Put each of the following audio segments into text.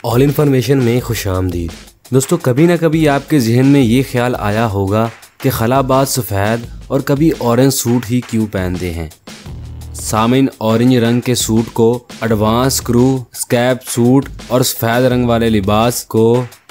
All information में खुशामदीद। दोस्तों, कभी ना कभी आपके जहन में ये ख्याल आया होगा कि खलाबाज सफ़ेद और कभी ऑरेंज सूट ही क्यों पहनते हैं। सामीन, ऑरेंज रंग के सूट को एडवांस क्रू स्कैप सूट और सफ़ेद रंग वाले लिबास को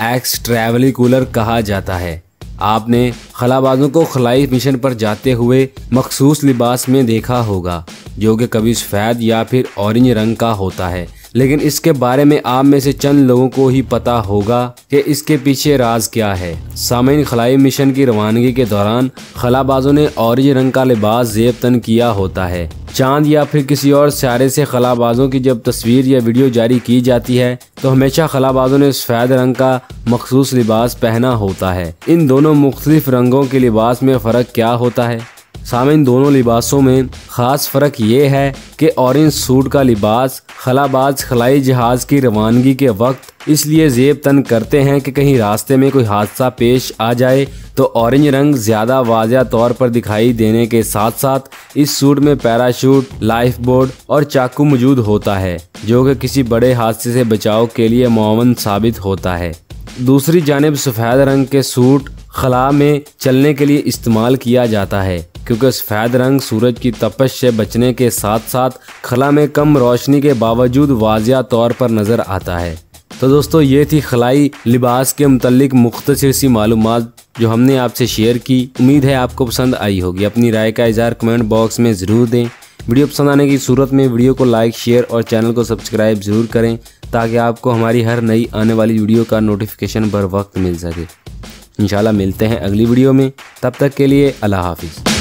एक्स ट्रैवलिकूलर कहा जाता है। आपने खलाबाजों को खलाई मिशन पर जाते हुए मखसूस लिबास में देखा होगा जो कि कभी सफ़ेद या फिर ऑरेंज रंग का होता है, लेकिन इसके बारे में आप में से चंद लोगों को ही पता होगा कि इसके पीछे राज क्या है। सामीन, खलाई मिशन की रवानगी के दौरान खलाबाजों ने ऑरेंज रंग का लिबास ज़ेब तन किया होता है। चांद या फिर किसी और सितारे से खलाबाजों की जब तस्वीर या वीडियो जारी की जाती है तो हमेशा खलाबाजों ने सफ़ेद रंग का मखसूस लिबास पहना होता है। इन दोनों मुख्तलिफ रंगों के लिबास में फ़र्क क्या होता है? सामीन, दोनों लिबासों में ख़ास फ़र्क ये है कि ऑरेंज सूट का लिबास खलाबाज खलाई जहाज़ की रवानगी के वक्त इसलिए ज़ेब तन करते हैं कि कहीं रास्ते में कोई हादसा पेश आ जाए तो ऑरेंज रंग ज़्यादा वाज़िया तौर पर दिखाई देने के साथ साथ इस सूट में पैराशूट, लाइफ बोर्ड और चाकू मौजूद होता है जो कि किसी बड़े हादसे से बचाव के लिए मुआवन साबित होता है। दूसरी जानिब सफ़ेद रंग के सूट खला में चलने के लिए इस्तेमाल किया जाता है क्योंकि सफ़ेद रंग सूरज की तपश से बचने के साथ साथ खला में कम रोशनी के बावजूद वाज़िया तौर पर नज़र आता है। तो दोस्तों, ये थी खलाई लिबास के मुतल्लिक मुख्तसर सी मालूमात जो हमने आपसे शेयर की। उम्मीद है आपको पसंद आई होगी। अपनी राय का इज़हार कमेंट बॉक्स में ज़रूर दें। वीडियो पसंद आने की सूरत में वीडियो को लाइक, शेयर और चैनल को सब्सक्राइब ज़रूर करें ताकि आपको हमारी हर नई आने वाली वीडियो का नोटिफिकेशन बर वक्त मिल सके। इंशाल्लाह मिलते हैं अगली वीडियो में, तब तक के लिए अल्लाह हाफिज़।